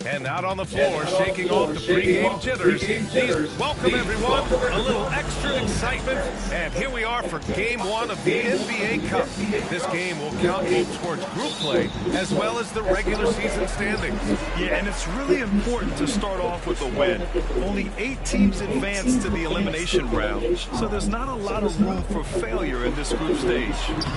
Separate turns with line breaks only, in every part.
And out on the floor, shaking off the pregame jitters. Welcome, everyone. A little extra excitement. And here we are for Game 1 of the NBA Cup. This game will count towards group play as well as the regular season standings.
Yeah, and it's really important to start off with a win. Only 8 teams advance to the elimination round, so there's not a lot of room for failure in this group stage.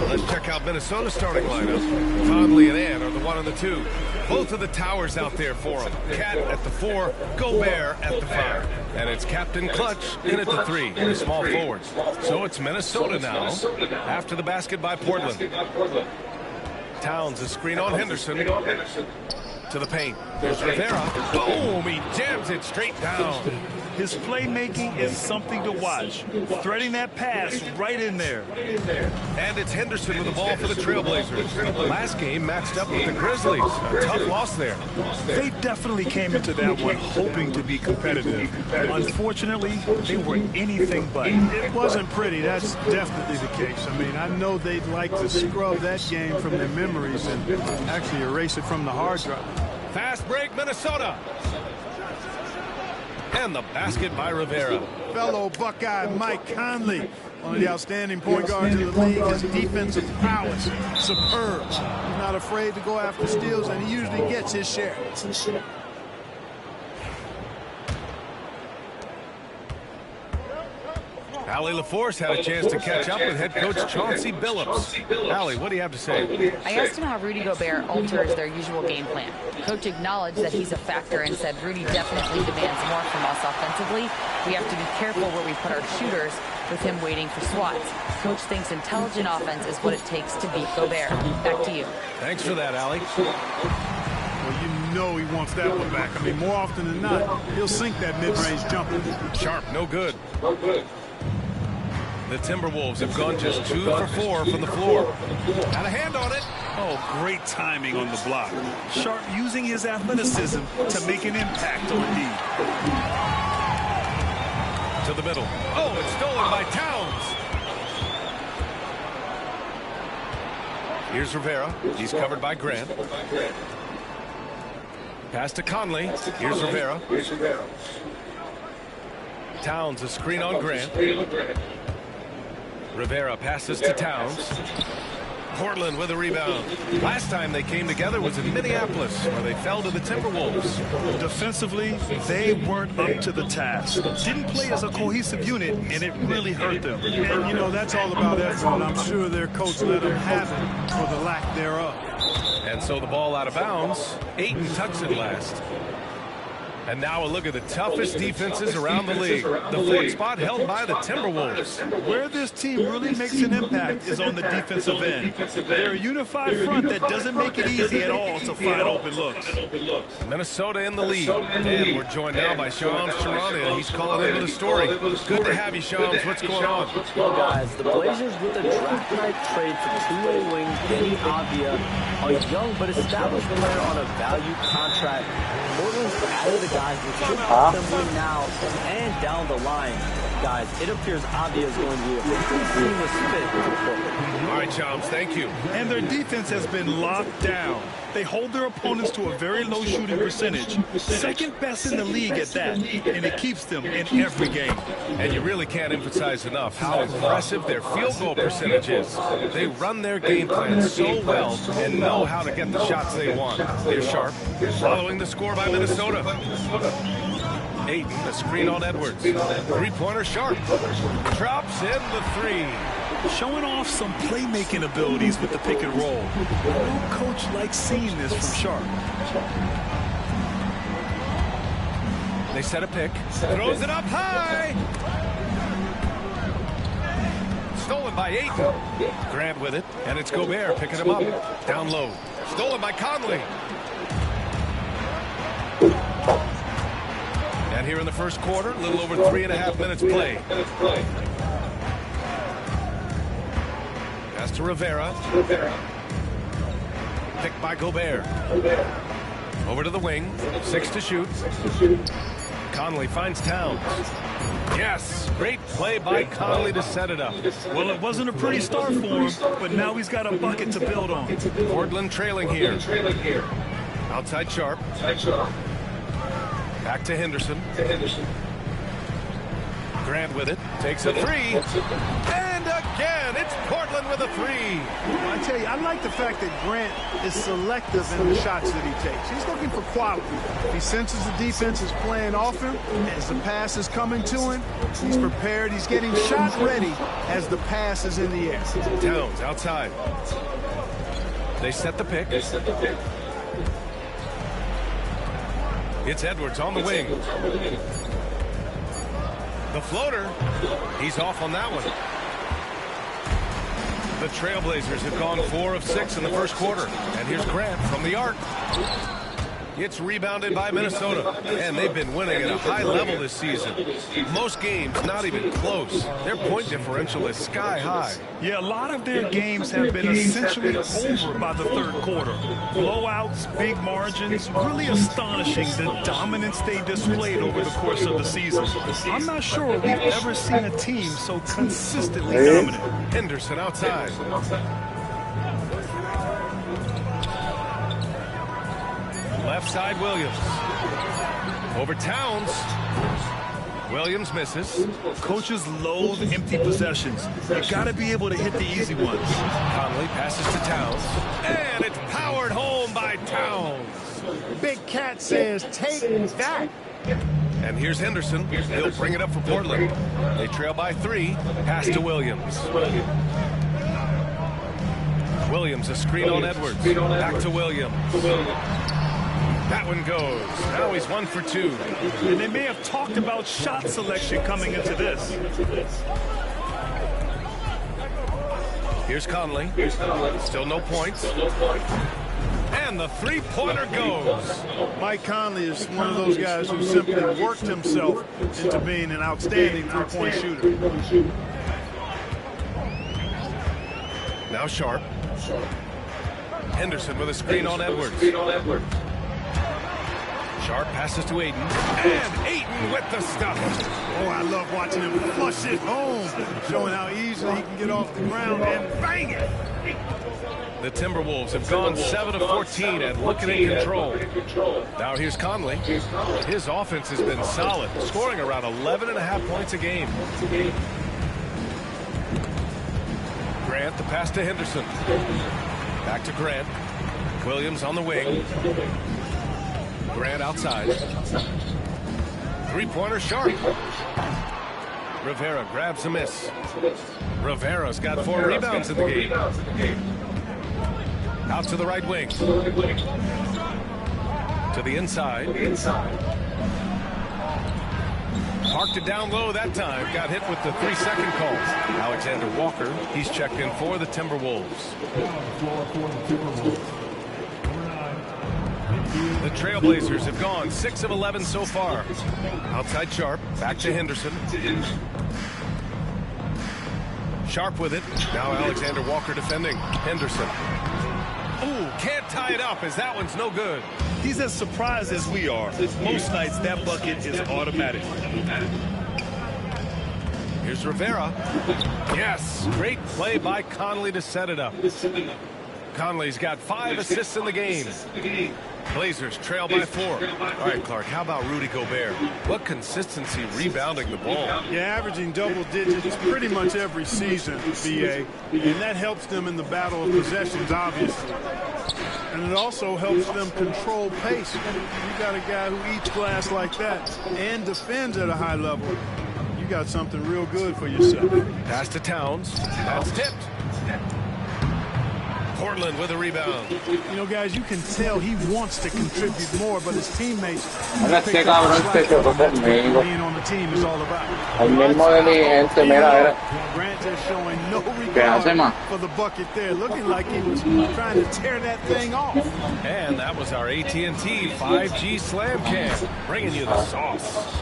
Let's check out Minnesota's starting lineup. Conley and Ann are the 1 and the 2. Both of the towers out there for them. Cat at the 4, Gobert at the 5. And it's Captain Clutch in at the 3, the small forwards. So it's Minnesota now after the basket by Portland. Towns a screen on Henderson. To the paint. There's Rivera. Boom! He jams it straight down.
His playmaking is something to watch. Threading that pass right in there.
And it's Henderson with the ball for the Trailblazers. Last game matched up with the Grizzlies. A tough loss there.
They definitely came into that one hoping to be competitive. Unfortunately, they were anything but.
It wasn't pretty. That's definitely the case. I mean, I know they'd like to scrub that game from their memories and actually erase it from the hard drive.
Fast break, Minnesota. And the basket by Rivera.
Fellow Buckeye Mike Conley, one of the outstanding point guards in the league. His defensive prowess, superb. He's not afraid to go after steals, and he usually gets his share.
Allie LaForce had a chance to catch up with head coach Chauncey Billups. Allie, what do you have to say?
I asked him how Rudy Gobert alters their usual game plan. Coach acknowledged that he's a factor and said Rudy definitely demands more from us offensively. We have to be careful where we put our shooters with him waiting for swats. Coach thinks intelligent offense is what it takes to beat Gobert. Back to you.
Thanks for that, Allie.
Well, you know he wants that one back. I mean, more often than not, he'll sink that mid-range jumper.
Sharp, no good. The Timberwolves have gone just 2 for 4 from the floor. Got a hand on it.
Oh, great timing on the block. Sharp using his athleticism to make an impact on D.
To the middle. Oh, it's stolen by Towns. Here's Rivera. He's covered by Grant. Pass to Conley. Here's Rivera. Towns a screen on Grant. Rivera passes to Towns. Portland with a rebound. Last time they came together was in Minneapolis, where they fell to the Timberwolves.
Defensively, they weren't up to the task. Didn't play as a cohesive unit, and it really hurt them.
And, you know, that's all about effort, and I'm sure their coach let them have it for the lack thereof.
And so the ball out of bounds. Ayton touched it last. And now a look at the toughest defenses around the league. The 4th spot held by the Timberwolves.
Where this team really makes an impact is on the defensive end. They're a unified front that doesn't make it easy at all to find open looks.
Minnesota in the lead. And we're joined now by Shams Charania. He's calling into the story. Good to have you, Shams. What's going on?
Well, guys, the Blazers with a draft night trade for two-way wing Denny Avdia, a young but established player on a value contract. Portland's added the guys that should help them win now and down the line. Guys, it appears Avdia is going to be a pretty seamless fit for Portland.
All right, Shams, thank you.
And their defense has been locked down. They hold their opponents to a very low shooting percentage. Second best in the league at that. And it keeps them in every game.
And you really can't emphasize enough how impressive their field goal percentage is. They run their game plan so well and know how to get the shots they want. They're Sharp, following the score by Minnesota. Ayton, the screen on Edwards. Three-pointer Sharp. Drops in the 3.
Showing off some playmaking abilities with the pick and roll. No coach likes seeing this from Sharp.
They set a pick. Throws it up high. Stolen by Ayton. Grant with it. And it's Gobert picking him up. Down low. Stolen by Conley. And here in the first quarter, a little over 3.5 minutes play. Pass to Rivera. Picked by Gobert. Over to the wing. 6 to shoot. Conley finds Towns. Yes, great play by Conley to set it up.
Well, it wasn't a pretty start for him, but now he's got a bucket to build on.
Portland trailing here. Outside Sharp. Back to Henderson. Grant with it. Takes a three. And again, it's Portland with a three.
I tell you, I like the fact that Grant is selective in the shots that he takes. He's looking for quality. He senses the defense is playing off him. As the pass is coming to him, he's prepared. He's getting shot ready as the pass is in the air.
Towns outside. They set the pick. It's Edwards on the wing. The floater. He's off on that one. The Trailblazers have gone 4 of 6 in the first quarter. And here's Grant from the arc. It's rebounded by Minnesota. And they've been winning at a high level this season. Most games not even close. Their point differential is sky high.
Yeah, a lot of their games have been essentially over by the third quarter. Blowouts, big margins, really astonishing the dominance they displayed over the course of the season. I'm not sure we've ever seen a team so consistently dominant.
Henderson outside. Left side, Williams. Over Towns. Williams misses.
Coaches loathe empty possessions. You got to be able to hit the easy ones.
Conley passes to Towns. And it's powered home by Towns.
Big Cat says, take that.
And here's Henderson. He'll bring it up for Portland. They trail by 3. Pass to Williams. Williams, a screen on Edwards. Back to Williams. That one goes. Now he's 1 for 2.
And they may have talked about shot selection coming into this.
Here's Conley. Still no points. And the three-pointer goes.
Mike Conley is one of those guys who simply worked himself into being an outstanding three-point shooter.
Now Sharp. Henderson with a screen on Edwards. Sharp passes to Aiden. And Aiden with the stuff.
Oh, I love watching him flush it home, showing how easily he can get off the ground and bang it.
The Timberwolves have gone 7 of 14 and looking in control. Now here's Conley. His offense has been solid, scoring around 11.5 points a game. Grant, the pass to Henderson. Back to Grant. Williams on the wing. Grant outside. Three-pointer Sharp. Rivera grabs a miss. Rivera's got 4 rebounds in the game. Out to the right wing. To the inside. Parked it down low that time. Got hit with the 3-second call. Alexander Walker, he's checked in for the Timberwolves. The Trailblazers have gone 6 of 11 so far. Outside Sharp, back to Henderson. Sharp with it. Now Alexander Walker defending. Henderson. Ooh, can't tie it up as that one's no good.
He's as surprised as we are. Most nights that bucket is automatic.
Here's Rivera. Yes, great play by Conley to set it up. Conley's got 5 assists in the game. Blazers trail by 4. All right, Clark, how about Rudy Gobert? What consistency rebounding the ball.
Yeah, averaging double digits pretty much every season, BA. And that helps them in the battle of possessions, obviously. And it also helps them control pace. You got a guy who eats glass like that and defends at a high level. You got something real good for yourself.
Pass to Towns. That's tipped. Portland with a rebound.
You know, guys, you can tell he wants to contribute more, but his teammates
Este cabrón se chocó conmigo.
being on the team is all about.
El mismo de mi gente, mira, era.
Grant is showing no
¿Qué hace,
regard
ma?
for the bucket there, looking like he was trying to tear that thing off.
And that was our AT&T 5G Slam Cam, bringing you the sauce.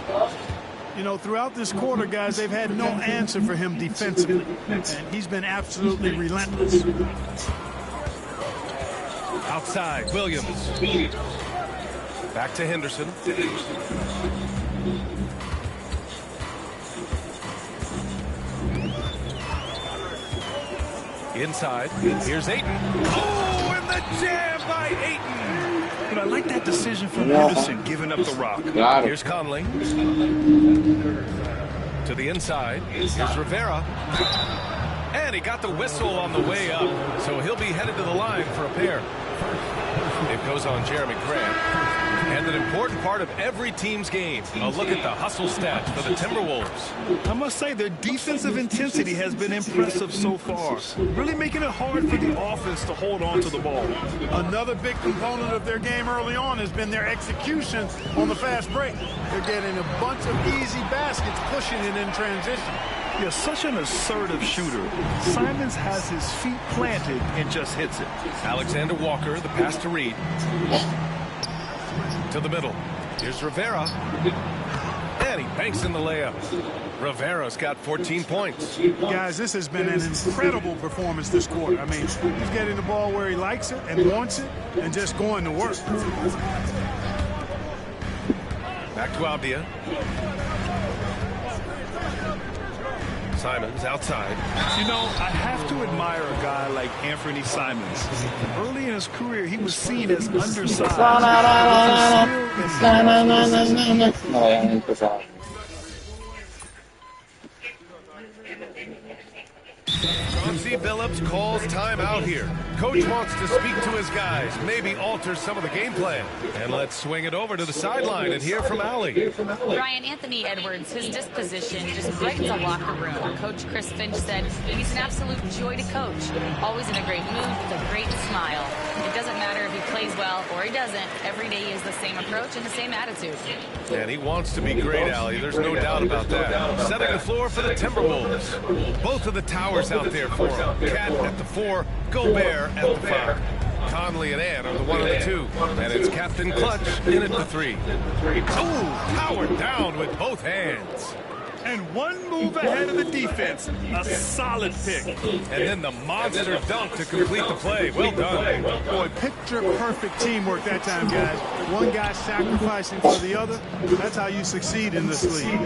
You know, throughout this quarter, guys, they've had no answer for him defensively, and he's been absolutely relentless.
Outside, Williams. Back to Henderson. Inside, here's Ayton. Oh, and the jam by Ayton.
But I like that decision from Henderson, giving up the rock.
Here's Conley. To the inside, here's Rivera. And he got the whistle on the way up, so he'll be headed to the line for a pair. It goes on Jeremy Grant. And an important part of every team's game, a look at the hustle stats for the Timberwolves.
I must say their defensive intensity has been impressive so far, really making it hard for the offense to hold on to the ball.
Another big component of their game early on has been their execution on the fast break. They're getting a bunch of easy baskets, pushing it in transition.
Yeah, such an assertive shooter. Simons has his feet planted and just hits it.
Alexander Walker, the pass to Reed. To the middle. Here's Rivera. And he banks in the layup. Rivera's got 14 points.
Guys, this has been an incredible performance this quarter. I mean, he's getting the ball where he likes it and wants it and just going to work.
Back to Abdia. Simons outside.
You know, I have to admire a guy like Anthony Simons. Early in his career, he was seen as undersized.
Chauncey Billups calls timeout here. Coach wants to speak to his guys, maybe alter some of the game plan. And let's swing it over to the sideline and hear from Allie.
Brian, Anthony Edwards, his disposition just brightens the locker room. Coach Chris Finch said he's an absolute joy to coach. Always in a great mood with a great smile. It doesn't matter if he plays well or he doesn't. Every day he has the same approach and the same attitude.
And he wants to be great, Allie. There's no doubt about that. Setting the floor for the Timberwolves. Both of the towers out there for him. Cat at the 4, Gobert at the 5. Conley and Ant are the 1 and the 2. And it's Captain Clutch in at the 3. Oh, powered down with both hands.
And one move ahead of the defense. A solid pick.
And then the monster dunk to complete the play. Well done.
Boy, picture-perfect teamwork that time, guys. One guy sacrificing for the other. That's how you succeed in this league.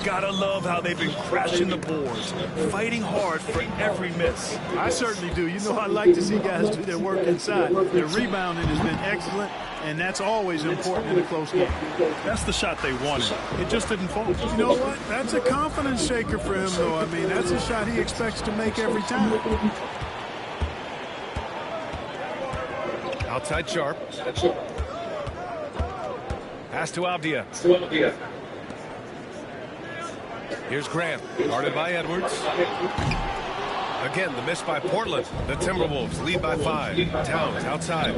Gotta love how they've been crashing the boards, fighting hard for every miss.
I certainly do. You know, I like to see guys do their work inside. Their rebounding has been excellent, and that's always important in a close game.
That's the shot they wanted. It just didn't fall.
You know what? That's a confidence shaker for him, though. I mean, that's a shot he expects to make every time.
Outside Sharp. Pass to Abdia. Here's Grant, guarded by Edwards. Again, the miss by Portland. The Timberwolves lead by 5. Towns outside.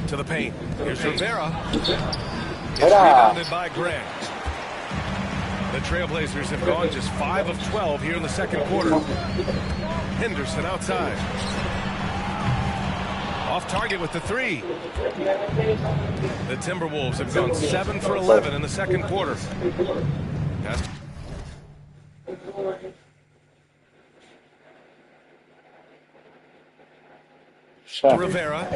To the paint. Here's Rivera. It's rebounded by Grant. The Trailblazers have gone just 5 of 12 here in the second quarter. Henderson outside. Off target with the 3. The Timberwolves have gone 7 for 11 in the second quarter. Pass to Rivera.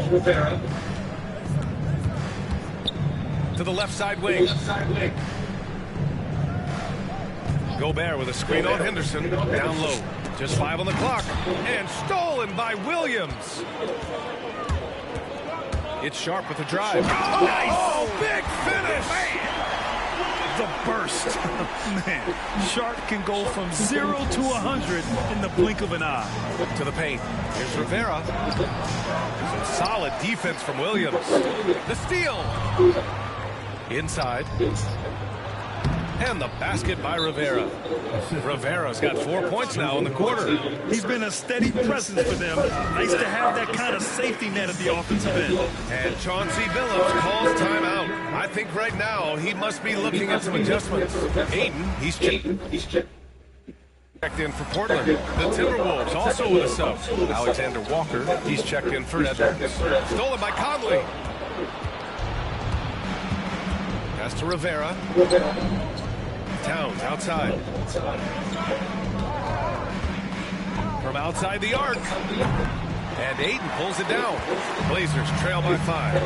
To the left side wing. Gobert with a screen on Henderson. Down low. Just 5 on the clock. And stolen by Williams. It's Sharp with the drive. Oh, nice! Oh, big finish!
The burst. Man, Sharp can go from 0 to 100 in the blink of an eye.
To the paint. Here's Rivera. Some solid defense from Williams. The steal. Inside. And the basket by Rivera. Rivera's got 4 points now in the quarter.
He's been a steady presence for them. Nice to have that kind of safety net at the offensive end.
And Chauncey Billups calls timeout. I think right now he must be looking at some adjustments. Ayton, he's checked in for Portland. The Timberwolves also with a sub. Alexander Walker, he's checked in for Edwards. Stolen by Conley. Pass to Rivera. Towns outside. From outside the arc. And Ayton pulls it down. Blazers trail by 5.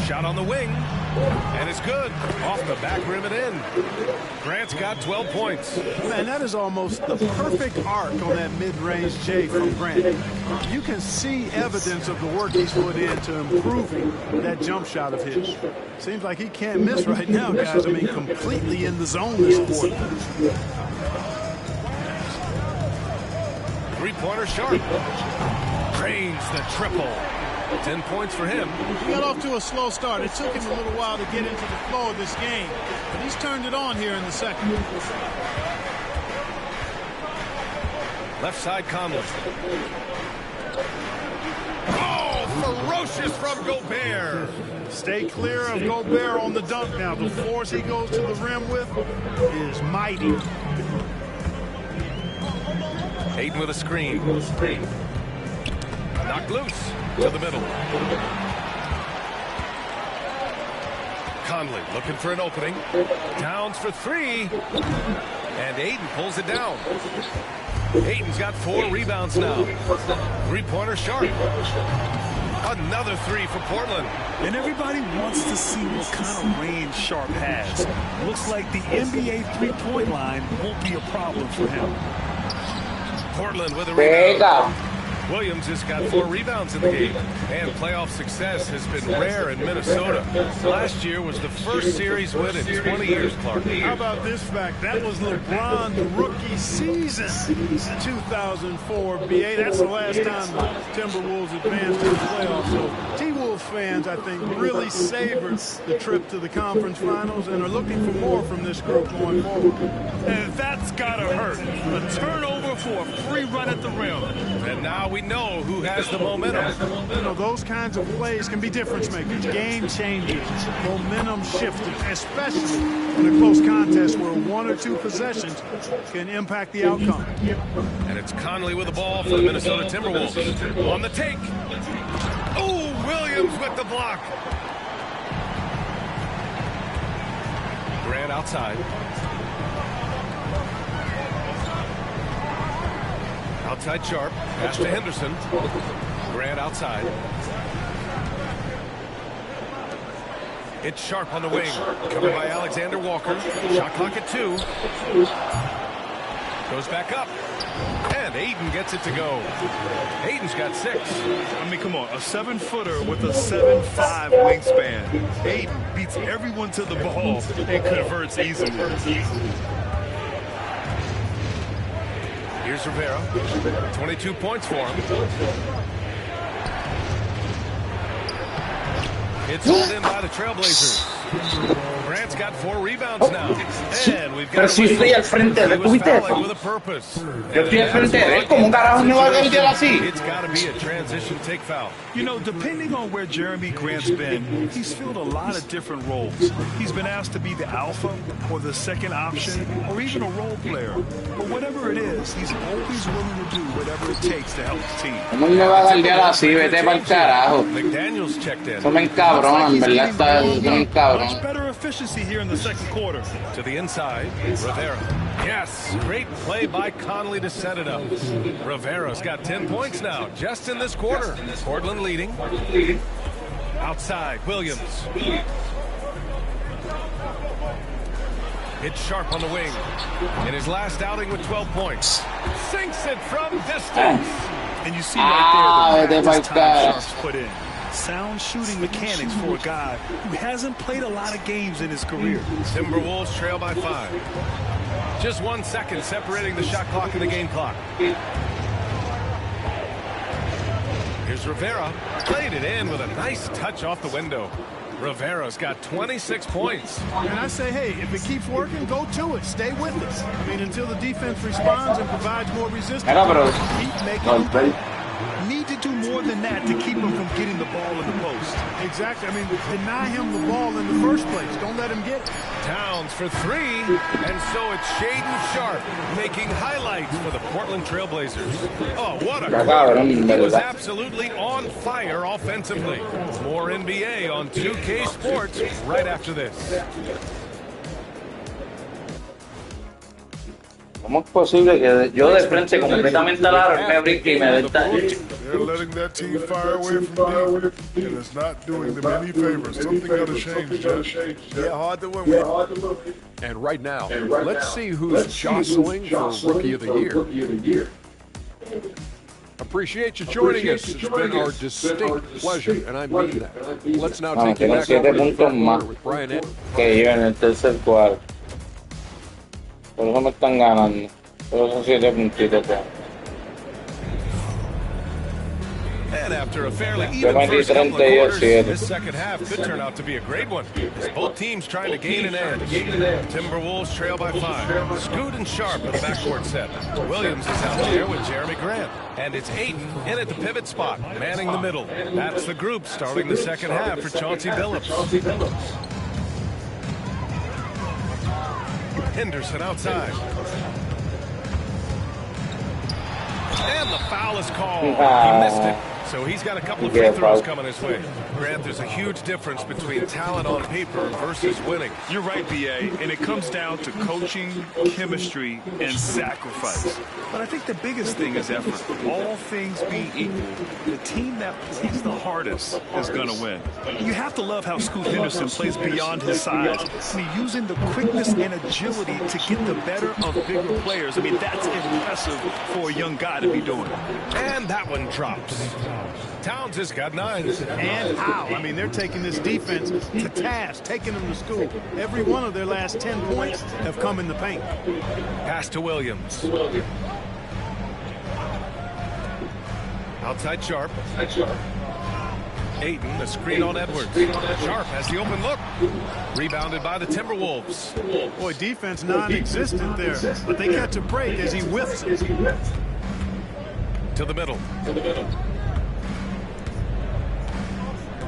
Shot on the wing. And it's good. Off the back rim and in. Grant's got 12 points.
Man, that is almost the perfect arc on that mid-range J from Grant. You can see evidence of the work he's put into improving that jump shot of his. Seems like he can't miss right now, guys. I mean, completely in the zone this quarter.
Three-pointer Sharp. Drains the triple. 10 points for him.
He got off to a slow start. It took him a little while to get into the flow of this game, but he's turned it on here in the second.
Left side Conley. Oh, ferocious from Gobert.
Stay clear of Gobert on the dunk now. The force he goes to the rim with is mighty.
Ayton with a screen. Knocked loose to the middle. Conley looking for an opening. Towns for three. And Ayton pulls it down. Ayton's got 4 rebounds now. Three-pointer Sharp. Another three for Portland.
And everybody wants to see what kind of range Sharp has. Looks like the NBA three-point line won't be a problem for him.
Portland with a rebound. Williams has got 4 rebounds in the game, and playoff success has been rare in Minnesota. Last year was the first series win in 20 years, Clark.
How about this fact? That was LeBron's rookie season, 2004 BA. That's the last time the Timberwolves advanced to the playoffs. So T-Wolves fans, I think, really savored the trip to the conference finals and are looking for more from this group going forward.
And that's got to hurt. A turnover for a free run at the rim.
And now we know who has the momentum.
You know, those kinds of plays can be difference makers, game changers, momentum shifters, especially in a close contest where 1 or 2 possessions can impact the outcome.
And it's Conley with the ball for the Minnesota Timberwolves. On the take. Oh, Williams with the block. Grant outside. Outside Sharp, pass to Henderson. Grant outside. It's Sharp on the wing. Covered by Alexander Walker. Shot clock at 2. Goes back up. And Ayton gets it to go. Ayton's got 6.
I mean, come on. A 7-footer with a 7'5" wingspan. Ayton beats everyone to the ball and converts easily.
Here's Rivera. 22 points for him. It's hauled in by the Trailblazers. Grant's got 4 rebounds now. And we've got
Pero si estoy al frente de Twitter.
with a purpose.
Yo estoy al frente de él. ¿Cómo un carajo me va a golpear así?
It's got to be a transition take foul.
You know, depending on where Jeremy Grant's been, he's filled a lot of different roles. He's been asked to be the alpha or the second option or even a role player. But whatever it is, he's always willing to do whatever it takes to help the team.
¿Cómo me va a golpear así? Vete pa'l carajo.
McDaniels checked in.
Eso me encabrona, en verdad está bien cabrón.
Much better efficiency here in the second quarter.
To the inside, Rivera. Yes, great play by Conley to set it up. Rivera's got 10 points now, just in this quarter. Portland leading. Outside, Williams. It's Sharp on the wing. In his last outing with 12 points. Sinks it from distance.
And you see right there the
my
time
God.
Sharp's put in. Sound shooting mechanics for a guy who hasn't played a lot of games in his career.
Timberwolves trail by 5. Just 1 second separating the shot clock and the game clock. Here's Rivera. Played it in with a nice touch off the window. Rivera's got 26 points.
And I say, hey, if it keeps working, go to it. Stay with it. I mean, until the defense responds and provides more resistance, keep making them.
Need to do more than that to keep him from getting the ball in the post.
Exactly. I mean, deny him the ball in the first place. Don't let him get it.
Towns for 3, and so it's Shaedon Sharp making highlights for the Portland Trailblazers. Oh, what a quarter. He was absolutely on fire offensively. More NBA on 2K Sports right after this.
¿Cómo es posible que yo de frente completamente a la me brinque y me dé el
They're letting that team fire away from deep, and it's not doing them any favors. Something got to change, Judge.
Yeah, hard to win with.
And right now, let's see who's jostling for Rookie of the Year. Appreciate you joining us. It's been our distinct pleasure, and I mean that. Let's now take you back over to the third quarter with Brian Ed.
Que iba en el tercer cuarto. Por eso me están ganando. Por eso 7 puntitos.
And after a fairly even first couple of quarters, this second half could turn out to be a great one, as both teams trying to gain an edge. Timberwolves trail by 5. Scoot and Sharp with the backcourt set. Williams is out there with Jeremy Grant. And it's Ayton in at the pivot spot, manning the middle. That's the group starting the second half for Chauncey Billups. Henderson outside. And the foul is called. He missed it. So he's got a couple of free throws coming his way. Grant, there's a huge difference between talent on paper versus winning.
You're right, B.A., and it comes down to coaching, chemistry, and sacrifice. But I think the biggest thing is effort. All things being equal, the team that plays the hardest is going to win. You have to love how Scoot Henderson plays beyond his size. I mean, using the quickness and agility to get the better of bigger players. I mean, that's impressive for a young guy to be doing.
And that one drops. Towns has got 9.
And how? I mean, they're taking this defense to task, taking them to school. Every one of their last 10 points have come in the paint.
Pass to Williams. Outside Sharp. Ayton, a screen on Edwards. Sharp has the open look. Rebounded by the Timberwolves.
Boy, defense non-existent there, but they catch a break as he whiffs it.
To the middle.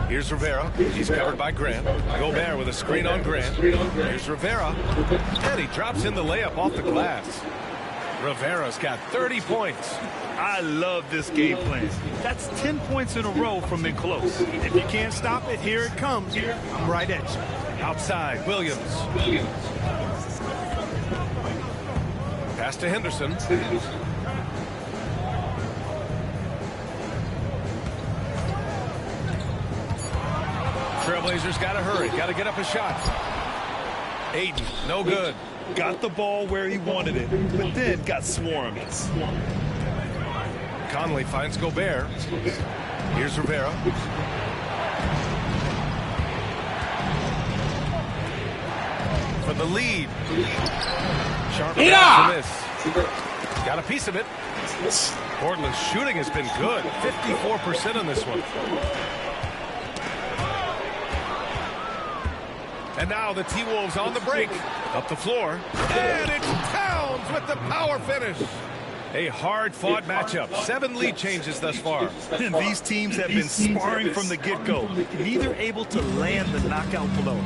Here's Rivera. He's covered by Grant. Gobert with a screen on Grant. Here's Rivera. And he drops in the layup off the glass. Rivera's got 30 points.
I love this game plan. That's 10 points in a row from in close.
If you can't stop it, here it comes. I'm right at you.
Outside, Williams. Pass to Henderson. Trailblazers got to hurry. Got to get up a shot. Ayton, no good.
Got the ball where he wanted it, but then got swarmed.
Conley finds Gobert. Here's Rivera. For the lead. Sharp miss. Got a piece of it. Portland's shooting has been good. 54% on this one. And now the T-Wolves on the break. Up the floor. And it's Towns with the power finish. A hard-fought matchup. 7 lead changes thus far.
And these teams have been sparring from the get-go. Neither able to land the knockout blow.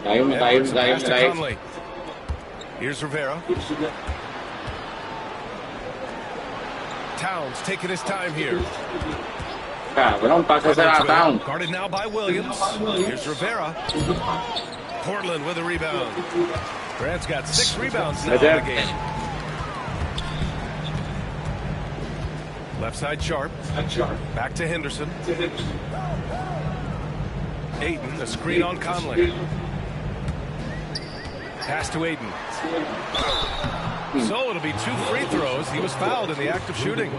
Pass to Conley. Here's Rivera. Towns taking his time here. Guarded now by Williams. Here's Rivera. Portland with a rebound. Grant's got 6 rebounds now in the game. Left side Sharp. Back to Henderson. Ayton, a screen on Conley. Pass to Ayton. So it'll be 2 free throws. He was fouled in the act of shooting.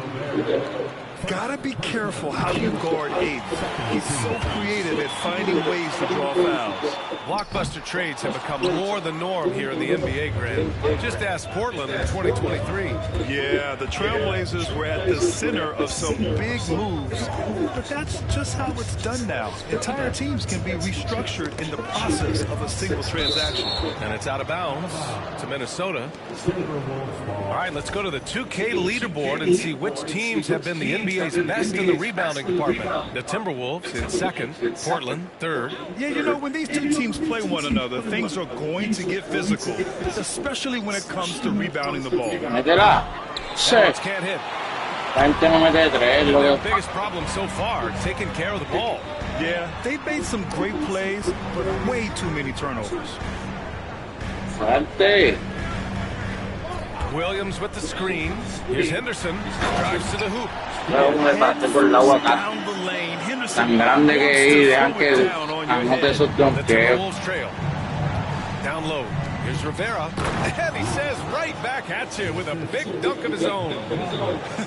Gotta be careful how you guard Ayton. He's so creative at finding ways to draw fouls.
Blockbuster trades have become more the norm here in the NBA, Grant. Just ask Portland in 2023.
Yeah, the Trailblazers were at the center of some big moves, but that's just how it's done now. Entire teams can be restructured in the process of a single transaction.
And it's out of bounds to Minnesota. All right, let's go to the 2K leaderboard and see which teams have been the NBA's best in the rebounding department. The Timberwolves in 2nd, Portland 3rd.
Yeah, you know, when these two teams play one another, things are going to get physical, especially when it comes to rebounding the ball.
Edwards can't hit. Their biggest problem so far, taking care of the ball.
Yeah, they've made some great plays, but way too many turnovers.
Suerte.
Williams with the screen. Here's Henderson. Drives to the hoop.
Luego me pasé por el agua acá.
Down the lane.
Tan
Henderson
grande que
wants
es y
to
dejan
throw
que
it down on your
anote
head.
esos
The
donkeos.
Timberwolves trail. Down low. Here's Rivera. And he says right back at you with a big dunk of his own.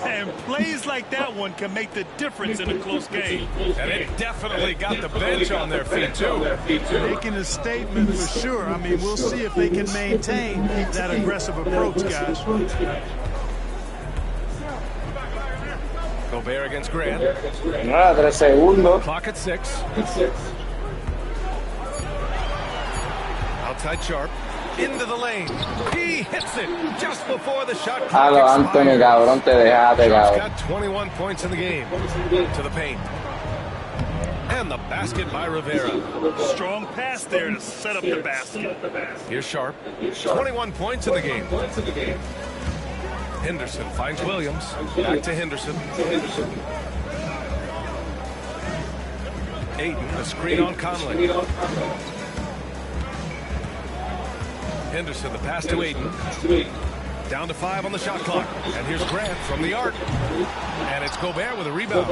And plays like that one can make the difference in a close game.
And it definitely got the bench on their feet, too.
Making a statement for sure. I mean, we'll see if they can maintain that aggressive approach, guys.
Gobert against Grant.
3 segundos.
Clock at 6. Outside Sharp. Into the lane. He hits it just before the shot clock
Halo, Anthony,
expires.
cabrón, te dejaste,
Sharp's
cabrón.
got 21 points in the game. To the paint. And the basket by Rivera.
Strong pass there to set up the basket.
Here's Sharp. 21 points in the game. Henderson finds Williams. Back to Henderson. Ayton, a screen on Conley. Henderson, the pass to Ayton. Down to 5 on the shot clock. And here's Grant from the arc. And it's Gobert with a rebound.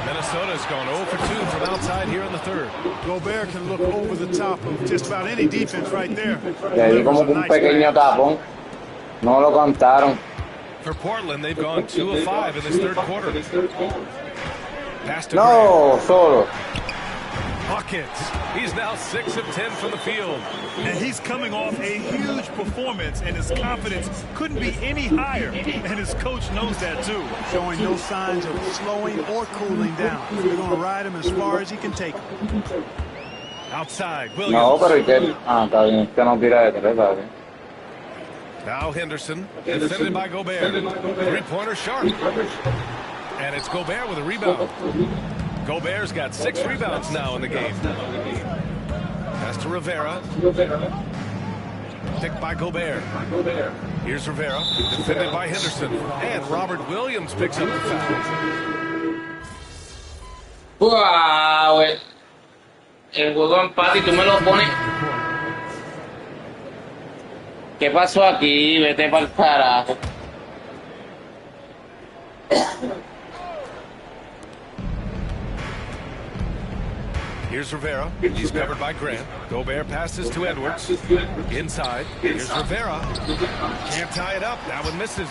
Minnesota's gone 0 for 2 from outside here in the third.
Gobert can look over the top of just about any defense right there.
Le di como que un pequeño tapón. No lo contaron.
For Portland, they've gone 2 of 5 in this third quarter. Pass to
No, solo.
Buckets. He's now 6 of 10 from the field.
And he's coming off a huge performance, and his confidence couldn't be any higher. And his coach knows that, too.
Showing no signs of slowing or cooling down. They're going to ride him as far as he can take him.
Outside, Williams.
No, pero ¿y qué? Ah, está bien. Este no tira de 3, está bien.
Now Henderson, defended by Gobert. Three-pointer Sharp. And it's Gobert with a rebound. Gobert's got 6 rebounds now in the game. Pass to Rivera. Picked by Gobert. Here's Rivera, defended by Henderson. And Robert Williams picks up the foul.
Wow, el juego de empate y tú me lo pones. ¿Qué pasó aquí? Vete para el carajo.
Here's Rivera. He's covered by Grant. Gobert passes to Edwards. Inside. Here's Rivera. Can't tie it up. That one misses.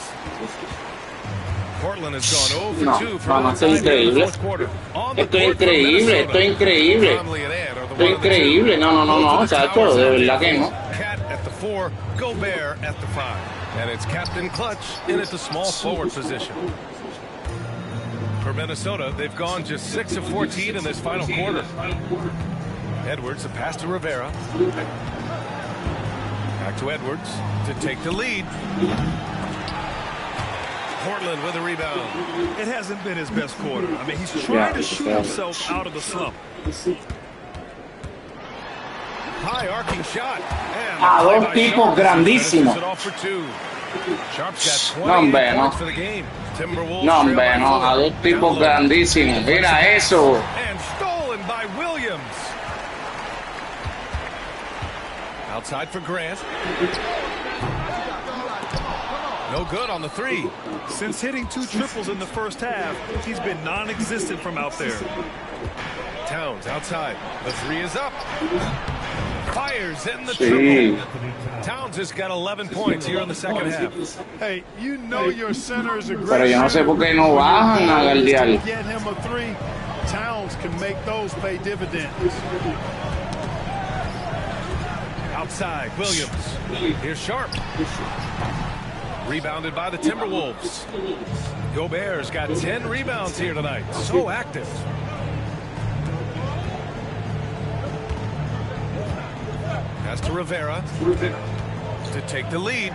Portland has gone 0 for 2 from outside in the fourth quarter.
Esto es increíble, esto es increíble. Esto es increíble. No, chacho, de verdad que no.
Cat at the 4, Gobert at the 5. And it's Captain Clutch in at the small forward position. For Minnesota, they've gone just 6 of 14 in this final quarter. Edwards, a pass to Rivera. Back to Edwards to take the lead. Portland with a rebound.
It hasn't been his best quarter. I mean, he's trying to shoot himself out of the slump.
High arcing shot.
A dos tipos grandísimos.
Sharp's got 28
No, hombre, no.
points for the game. Timberwolves
No, hombre, no, a dos tipos grandísimos. Mira eso.
And stolen by Williams. Outside for Grant. No good on the 3.
Since hitting 2 triples in the first half, he's been non-existent from out there.
Towns outside. The 3 is up. Fires in the
Sí.
triple. Towns has got 11 points here in the second half.
Hey, you know your center is a great
Pero yo no sé por qué no bajan a guardiar.
Get him a 3. Towns can make those pay dividends.
Outside, Williams. Here's Sharp. Rebounded by the Timberwolves. Gobert's got 10 rebounds here tonight. So active. Pass to Rivera to take the lead.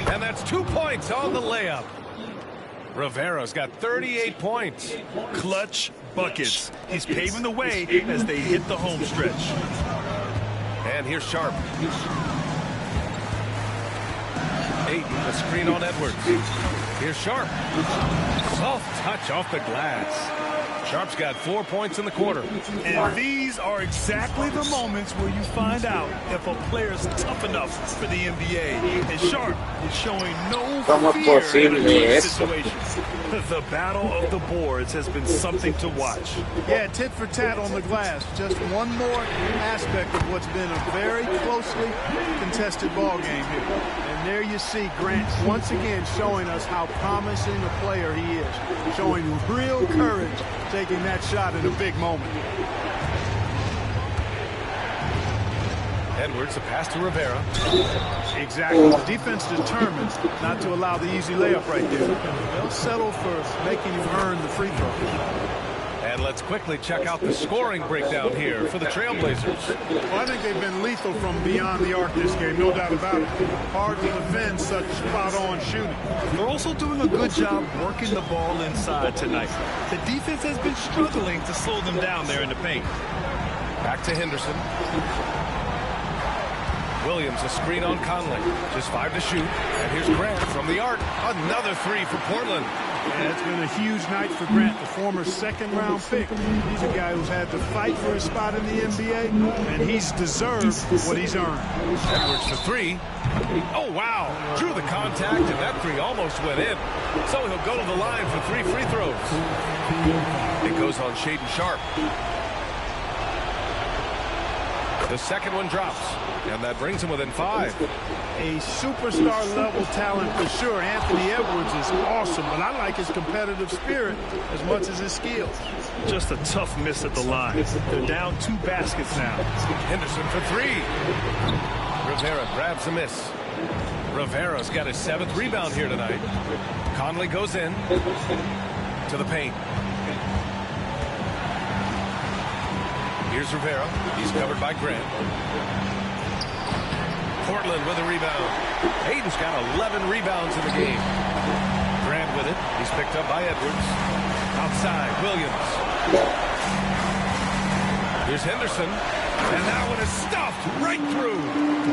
And that's 2 points on the layup. Rivera's got 38 points.
Clutch buckets. He's paving the way as they hit the home stretch.
And here's Sharp. Ayton, the screen on Edwards. Here's Sharp. Soft touch off the glass. Sharp's got 4 points in the quarter.
And these are exactly the moments where you find out if a player's tough enough for the NBA. And Sharp is showing no fear in a tough situation. The battle of the boards has been something to watch.
Yeah, tit for tat on the glass. Just one more aspect of what's been a very closely contested ball game here. And there you see Grant once again showing us how promising a player he is. Showing real courage taking that shot in a big moment.
Edwards, a pass to Rivera.
Exactly. The defense determined not to allow the easy layup right there. They'll settle for making you earn the free throw.
And let's quickly check out the scoring breakdown here for the Trailblazers.
Well, I think they've been lethal from beyond the arc this game, no doubt about it. Hard to defend such spot-on shooting.
They're also doing a good job working the ball inside tonight. The defense has been struggling to slow them down there in the paint.
Back to Henderson. Williams, a screen on Conley. Just 5 to shoot. And here's Grant from the arc. Another 3 for Portland.
Yeah, it's been a huge night for Grant, the former second-round pick. He's a guy who's had to fight for his spot in the NBA, and he's deserved what he's earned.
Edwards for 3. Oh, wow. Drew the contact, and that 3 almost went in. So he'll go to the line for 3 free throws. It goes on Shaedon Sharp. The second one drops, and that brings him within 5.
A superstar-level talent for sure. Anthony Edwards is awesome, but I like his competitive spirit as much as his skills.
Just a tough miss at the line. They're down 2 baskets now.
Henderson for 3. Rivera grabs a miss. Rivera's got his 7th rebound here tonight. Conley goes in to the paint. Here's Rivera. He's covered by Grant. Portland with a rebound. Hayden's got 11 rebounds in the game. Grant with it. He's picked up by Edwards. Outside, Williams. Here's Henderson. And that one is stuffed right through.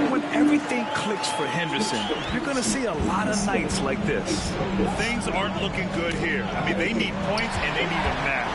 When everything clicks for Henderson, you're going to see a lot of nights like this. Things aren't looking good here. I mean, they need points and they need them now.